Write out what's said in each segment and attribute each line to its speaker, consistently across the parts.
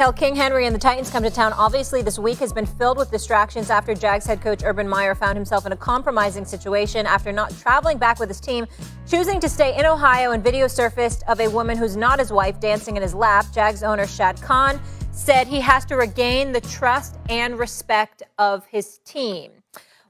Speaker 1: NHL King Henry and the Titans come to town. Obviously, this week has been filled with distractions after Jags head coach Urban Meyer found himself in a compromising situation after not traveling back with his team, choosing to stay in Ohio, and video surfaced of a woman who's not his wife dancing in his lap. Jags owner Shad Khan said he has to regain the trust and respect of his team.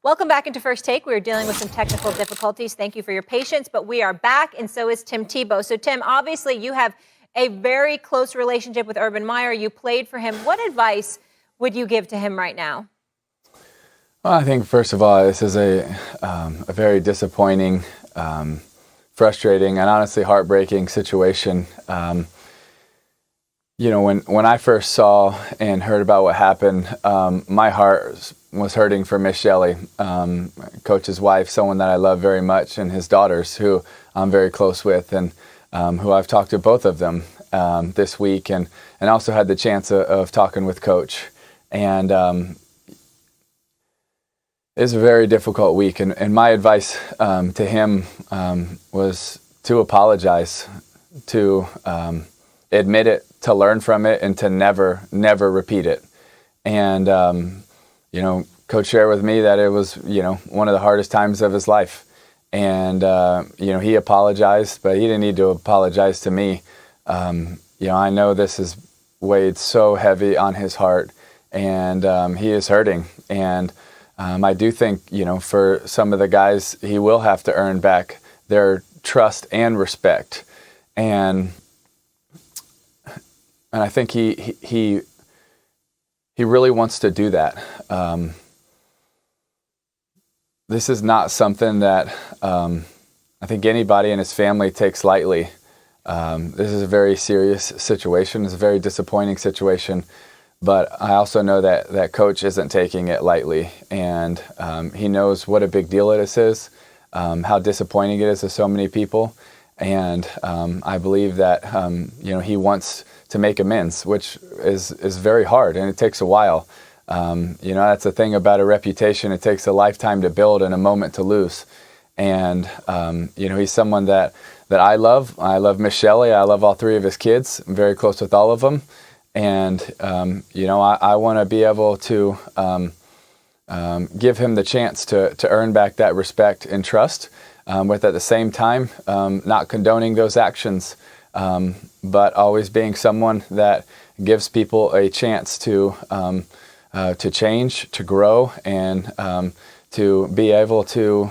Speaker 1: Welcome back into First Take. We are dealing with some technical difficulties. Thank you for your patience, but we are back, and so is Tim Tebow. So, Tim, obviously you have a very close relationship with Urban Meyer. You played for him. What advice would you give to him right now?
Speaker 2: Well, I think, first of all, this is a very disappointing, frustrating, and honestly heartbreaking situation. When I first saw and heard about what happened, my heart was hurting for Miss Shelley, Coach's wife, someone that I love very much, and his daughters, who I'm very close with, and who I've talked to both of them this week, and also had the chance of talking with Coach. And it's a very difficult week. And my advice to him was to apologize, to admit it, to learn from it, and to never repeat it. And, Coach shared with me that it was, one of the hardest times of his life. And, he apologized, but he didn't need to apologize to me. I know this has weighed so heavy on his heart, and he is hurting. And I do think, for some of the guys, he will have to earn back their trust and respect. And I think he really wants to do that. This is not something that I think anybody in his family takes lightly. This is a very serious situation. It's a very disappointing situation. But I also know that Coach isn't taking it lightly. And he knows what a big deal this is, how disappointing it is to so many people. And I believe that, he wants to make amends, which is very hard, and it takes a while. That's the thing about a reputation. It takes a lifetime to build and a moment to lose. And, he's someone that I love. I love Miss Shelley. I love all three of his kids. I'm very close with all of them. And, I want to be able to give him the chance to earn back that respect and trust, with at the same time not condoning those actions, but always being someone that gives people a chance to change, to grow, and to be able to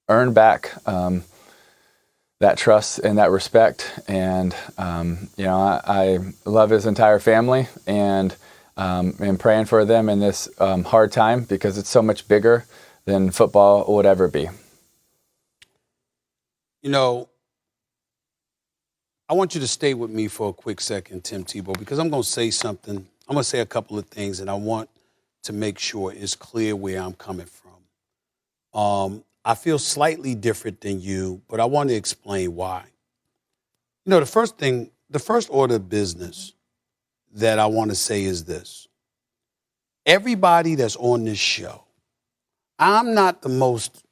Speaker 2: earn back that trust and that respect. And I love his entire family, and am praying for them in this hard time, because it's so much bigger than football would ever be.
Speaker 3: I want you to stay with me for a quick second, Tim Tebow, because I'm going to say something. I'm going to say a couple of things, and I want to make sure it's clear where I'm coming from. I feel slightly different than you, but I want to explain why. The first order of business that I want to say is this. Everybody that's on this show, I'm not the most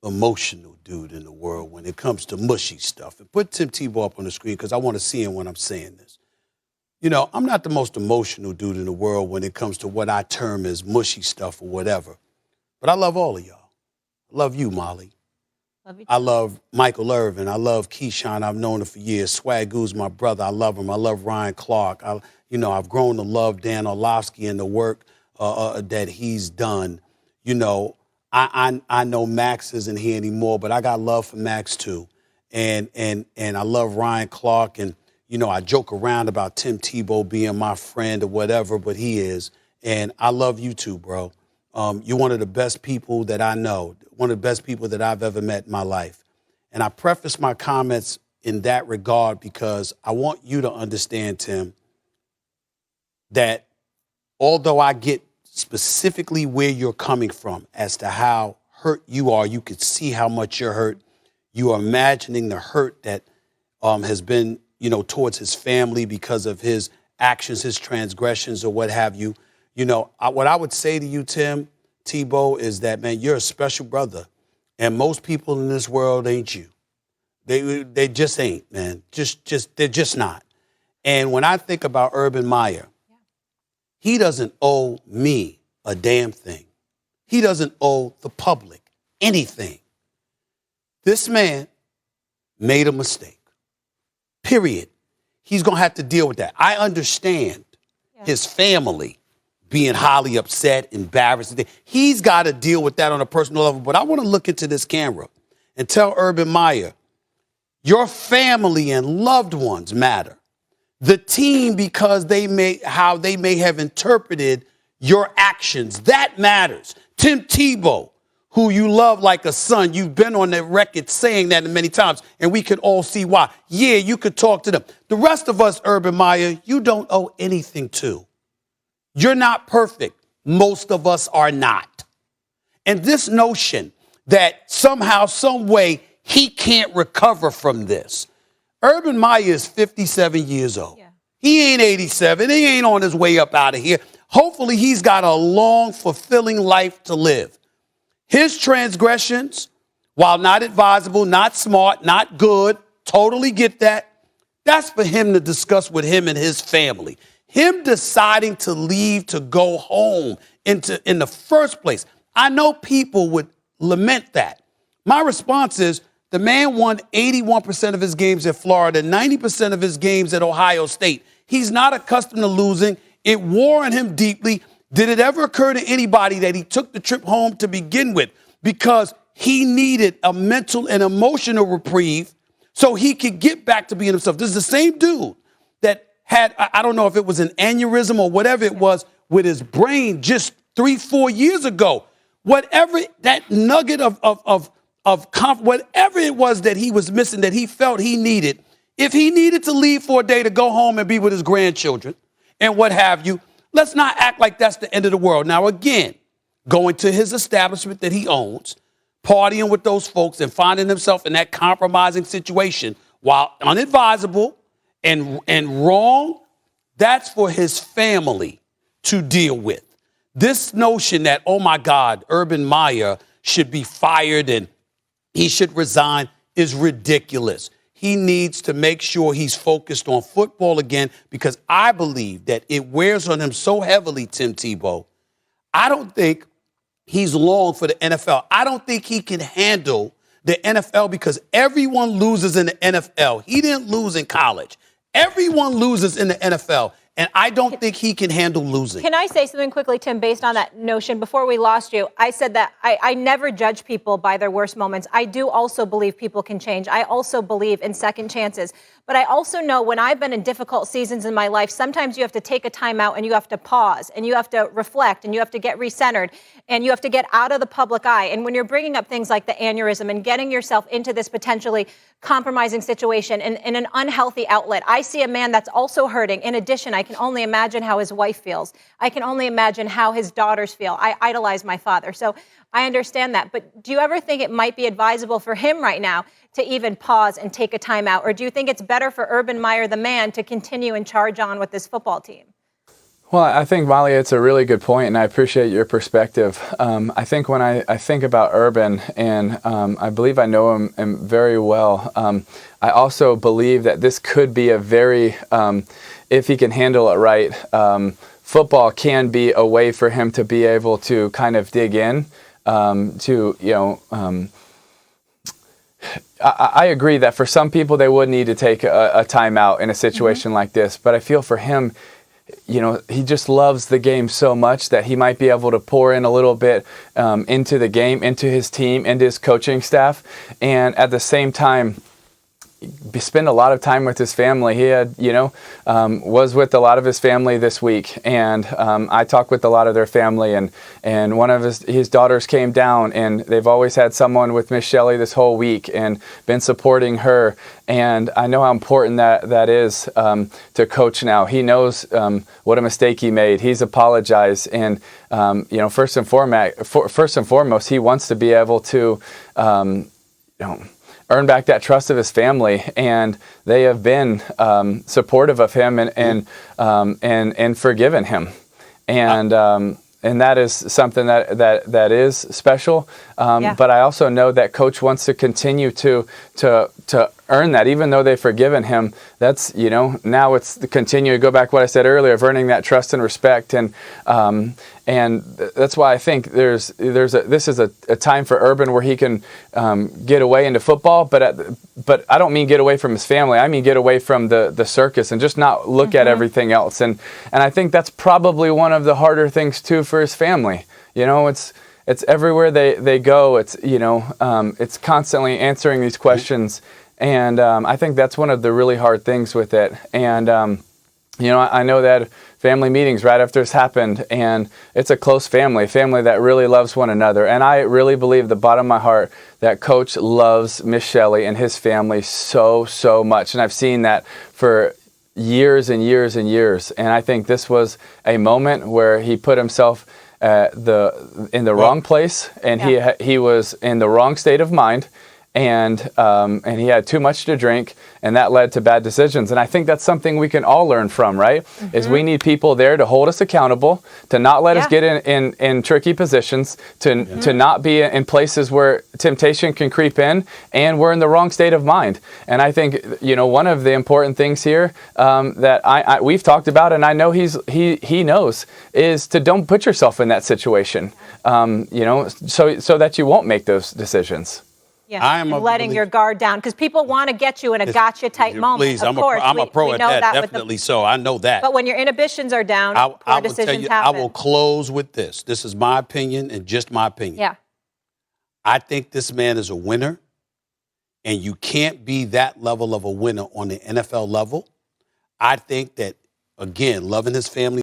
Speaker 3: emotional dude in the world when it comes to mushy stuff. And put Tim Tebow up on the screen, because I want to see him when I'm saying this. I'm not the most emotional dude in the world when it comes to what I term as mushy stuff or whatever. But I love all of y'all. I love you, Molly.
Speaker 1: Love you too.
Speaker 3: I love Michael Irvin. I love Keyshawn. I've known him for years. Swagoo's my brother. I love him. I love Ryan Clark. I've grown to love Dan Orlovsky and the work that he's done. I know Max isn't here anymore, but I got love for Max too. And I love Ryan Clark. And, I joke around about Tim Tebow being my friend or whatever, but he is. And I love you too, bro. You're one of the best people that I know, one of the best people that I've ever met in my life. And I preface my comments in that regard because I want you to understand, Tim, that although I get specifically where you're coming from as to how hurt you are, you could see how much you're hurt. You are imagining the hurt that has been, towards his family because of his actions, his transgressions, or what have you. What I would say to you, Tim Tebow, is that, man, you're a special brother. And most people in this world ain't you. They just ain't, man. They're just not. And when I think about Urban Meyer, he doesn't owe me a damn thing. He doesn't owe the public anything. This man made a mistake. Period. He's going to have to deal with that. I understand his family being highly upset, embarrassed. He's got to deal with that on a personal level. But I want to look into this camera and tell Urban Meyer, your family and loved ones matter. The team, because how they may have interpreted your actions, that matters. Tim Tebow, who you love like a son, you've been on the record saying that many times, and we can all see why. Yeah, you could talk to them. The rest of us, Urban Meyer, you don't owe anything to. You're not perfect. Most of us are not. And this notion that somehow, some way, he can't recover from this. Urban Meyer is 57 years old. Yeah. He ain't 87. He ain't on his way up out of here. Hopefully, he's got a long, fulfilling life to live. His transgressions, while not advisable, not smart, not good, totally get that. That's for him to discuss with him and his family. Him deciding to leave to go home in the first place. I know people would lament that. My response is the man won 81% of his games at Florida, 90% of his games at Ohio State. He's not accustomed to losing. It wore on him deeply. Did it ever occur to anybody that he took the trip home to begin with because he needed a mental and emotional reprieve so he could get back to being himself? This is the same dude that had, I don't know if it was an aneurysm or whatever it was with his brain just 3-4 years ago. Whatever that nugget of whatever it was that he was missing, that he felt he needed, if he needed to leave for a day to go home and be with his grandchildren and what have you, let's not act like that's the end of the world. Now, again, going to his establishment that he owns, partying with those folks and finding himself in that compromising situation while unadvisable and wrong, that's for his family to deal with. This notion that, oh, my God, Urban Meyer should be fired and he should resign is ridiculous. He needs to make sure he's focused on football again because I believe that it wears on him so heavily, Tim Tebow. I don't think he's long for the NFL. I don't think he can handle the NFL because everyone loses in the NFL. He didn't lose in college. Everyone loses in the NFL. And I don't think he can handle losing.
Speaker 1: Can I say something quickly, Tim, based on that notion? Before we lost you, I said that I never judge people by their worst moments. I do also believe people can change. I also believe in second chances. But I also know when I've been in difficult seasons in my life, sometimes you have to take a time out and you have to pause and you have to reflect and you have to get recentered and you have to get out of the public eye. And when you're bringing up things like the aneurysm and getting yourself into this potentially compromising situation in an unhealthy outlet, I see a man that's also hurting. In addition, I can only imagine how his wife feels. I can only imagine how his daughters feel. I idolize my father. So I understand that. But do you ever think it might be advisable for him right now to even pause and take a time out? Or do you think it's better for Urban Meyer, the man, to continue and charge on with this football team?
Speaker 2: Well, I think, Molly, it's a really good point, and I appreciate your perspective. I think when I think about Urban, and I believe I know him very well, I also believe that this could be a very, if he can handle it right, football can be a way for him to be able to kind of dig in to, I agree that for some people they would need to take a timeout in a situation like this, but I feel for him, he just loves the game so much that he might be able to pour in a little bit into the game, into his team, into his coaching staff, and at the same time, spend a lot of time with his family. He had, was with a lot of his family this week, and I talked with a lot of their family, and one of his daughters came down, and they've always had someone with Miss Shelley this whole week and been supporting her, and I know how important that is to coach now. He knows what a mistake he made. He's apologized, and first and foremost, he wants to be able to, earn back that trust of his family, and they have been supportive of him and forgiven him, and that is something that is special. But I also know that Coach wants to continue to earn that, even though they've forgiven him. That's, now it's the continue to go back to what I said earlier of earning that trust and respect. And that's why I think this is a time for Urban where he can get away into football, but I don't mean get away from his family. I mean get away from the circus and just not look at everything else. And I think that's probably one of the harder things too for his family. It's everywhere they go. It's constantly answering these questions, and I think that's one of the really hard things with it. And I know that family meetings right after this happened, and it's a close family that really loves one another. And I really believe, the bottom of my heart, that Coach loves Miss Shelley and his family so much, and I've seen that for years and years and years. And I think this was a moment where he put himself in the wrong place, and he was in the wrong state of mind, and he had too much to drink, and that led to bad decisions. And I think that's something we can all learn from, right? Is we need people there to hold us accountable, to not let us get in tricky positions, to not be in places where temptation can creep in, and we're in the wrong state of mind. And I think one of the important things here that we've talked about, and I know he knows, is to don't put yourself in that situation, so that you won't make those decisions.
Speaker 1: Yeah, and letting your guard down, because people want to get you in a gotcha type moment.
Speaker 3: Please, I'm a pro at that, definitely so. I know that.
Speaker 1: But when your inhibitions are down, poor decisions happen.
Speaker 3: I will close with this. This is my opinion and just my opinion.
Speaker 1: Yeah.
Speaker 3: I think this man is a winner, and you can't be that level of a winner on the NFL level. I think that, again, loving his family